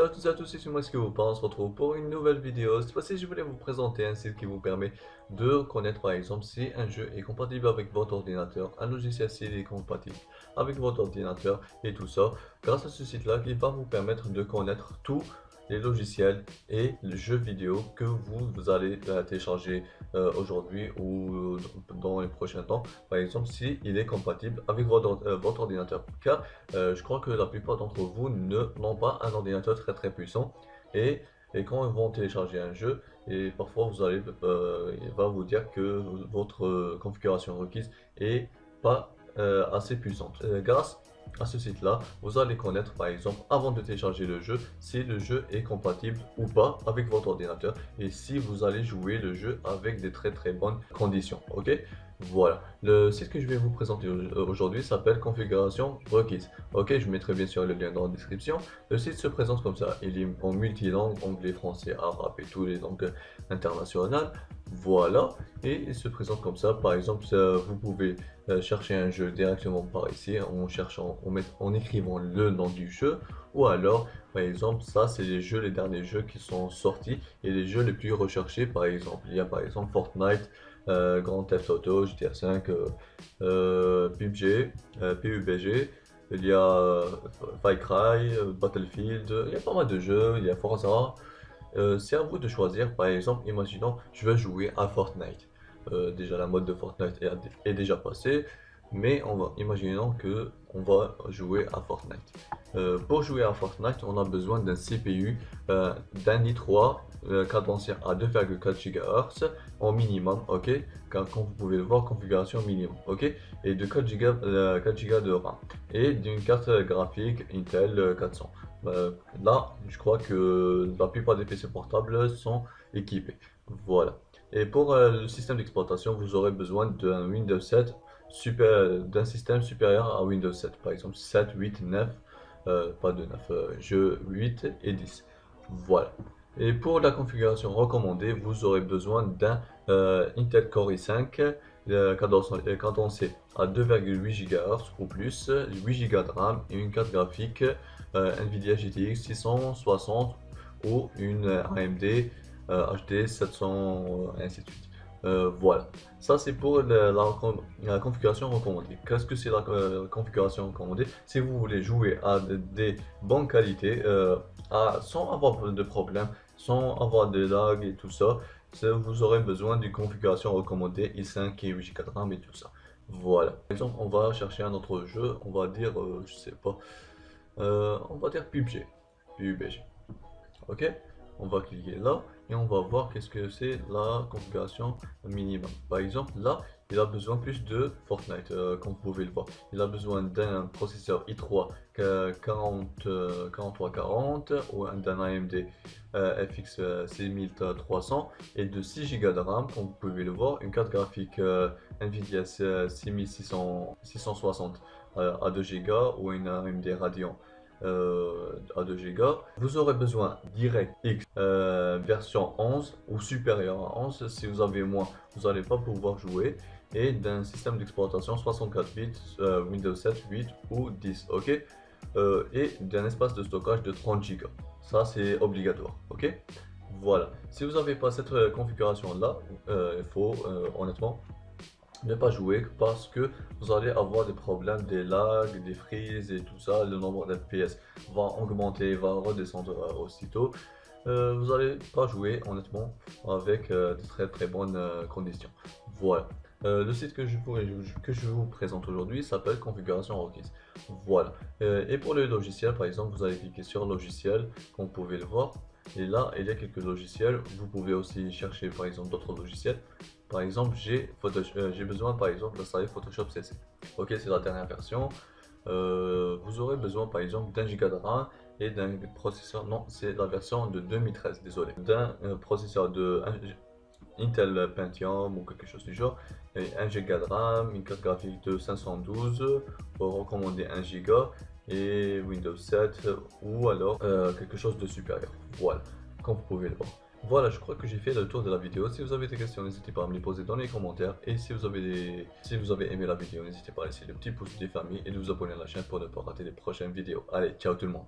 salut à tous, c'est moi ce que vous pensez. On se retrouve pour une nouvelle vidéo. Cette fois-ci, je voulais vous présenter un site qui vous permet de connaître par exemple si un jeu est compatible avec votre ordinateur, un logiciel s'il est compatible avec votre ordinateur et tout ça. Grâce à ce site-là, il va vous permettre de connaître tous les logiciels et les jeux vidéo que vous allez télécharger aujourd'hui ou dans les prochains temps. Par exemple, si il est compatible avec votre ordinateur. Car je crois que la plupart d'entre vous n'ont pas un ordinateur très puissant et, et quand ils vont télécharger un jeu, et parfois il va vous dire que votre configuration requise est pas assez puissante. Grâce à ce site-là, vous allez connaître par exemple avant de télécharger le jeu si le jeu est compatible ou pas avec votre ordinateur et si vous allez jouer le jeu avec des très bonnes conditions. Ok, voilà. Le site que je vais vous présenter aujourd'hui s'appelle Configuration requise. Ok, je mettrai bien sûr le lien dans la description. Le site se présente comme ça. Il est en multilangue, anglais, français, arabe et tous les langues internationales. Voilà. Et il se présente comme ça. Par exemple, vous pouvez chercher un jeu directement par ici en écrivant le nom du jeu. Ou alors, par exemple, ça c'est les derniers jeux qui sont sortis et les jeux les plus recherchés. Par exemple, il y a par exemple Fortnite. Grand Theft Auto, GTA 5, PUBG, PUBG, il y a Far Cry, Battlefield, il y a pas mal de jeux, il y a Forza. C'est à vous de choisir, par exemple, imaginons, je veux jouer à Fortnite. Déjà la mode de Fortnite est déjà passée, mais imaginons que on va jouer à Fortnite. Pour jouer à Fortnite, on a besoin d'un CPU, d'un i3 cadencé à 2,4 GHz en minimum, ok, car comme vous pouvez le voir, configuration minimum, ok, et de 4 Go de RAM et d'une carte graphique Intel 400. Là, je crois que la plupart des PC portables sont équipés. Voilà. Et pour le système d'exploitation, vous aurez besoin d'un Windows 7 d'un système supérieur à Windows 7, par exemple 7, 8, 9, pas de 9, jeux 8 et 10. Voilà. Et pour la configuration recommandée, vous aurez besoin d'un Intel Core i5 cadencé à 2,8 GHz ou plus, 8 Go de RAM et une carte graphique Nvidia GTX 660 ou une AMD HD 700 et ainsi de suite. Voilà, ça c'est pour la configuration recommandée. Qu'est-ce que c'est la configuration recommandée? Si vous voulez jouer à des bonnes qualités, sans avoir de problème, sans avoir de lag et tout ça, vous aurez besoin d'une configuration recommandée i5 et 8 Go de RAM et tout ça. Voilà. Par exemple, on va chercher un autre jeu, on va dire, je sais pas, on va dire PUBG. PUBG. Ok, on va cliquer là et on va voir qu'est-ce que c'est la configuration minimum. Par exemple là il a besoin plus de Fortnite, comme vous pouvez le voir. Il a besoin d'un processeur i3 4340 ou d'un AMD FX 6300 et de 6 Go de RAM, comme vous pouvez le voir. Une carte graphique Nvidia 660 à 2 Go ou une AMD Radeon à 2 Go. Vous aurez besoin DirectX version 11 ou supérieur à 11. Si vous avez moins, vous n'allez pas pouvoir jouer. Et d'un système d'exploitation 64 bits, Windows 7, 8 ou 10, ok, et d'un espace de stockage de 30 Go. Ça c'est obligatoire, ok. Voilà. Si vous n'avez pas cette configuration là, il faut honnêtement ne pas jouer parce que vous allez avoir des problèmes, des lags, des freezes et tout ça. Le nombre d'FPS va augmenter, va redescendre aussitôt. Vous n'allez pas jouer honnêtement avec de très bonnes conditions. Voilà. Le site que je vous présente aujourd'hui s'appelle Configuration requise. Voilà. Et pour le logiciel, par exemple, vous allez cliquer sur logiciel, comme vous pouvez le voir. Et là, il y a quelques logiciels. Vous pouvez aussi chercher par exemple d'autres logiciels. Par exemple, j'ai besoin par exemple d'installer Photoshop CC. Ok, c'est la dernière version. Vous aurez besoin par exemple d'un giga de RAM et d'un processeur. Non, c'est la version de 2013, désolé. D'un processeur de Intel Pentium ou quelque chose du genre. Et 1 giga de RAM, une carte graphique de 512, recommander 1 giga et Windows 7 ou alors quelque chose de supérieur. Voilà, comme vous pouvez le voir. Voilà, je crois que j'ai fait le tour de la vidéo. Si vous avez des questions, n'hésitez pas à me les poser dans les commentaires. Et si vous avez aimé la vidéo, n'hésitez pas à laisser le petit pouce des familles et de vous abonner à la chaîne pour ne pas rater les prochaines vidéos. Allez, ciao tout le monde.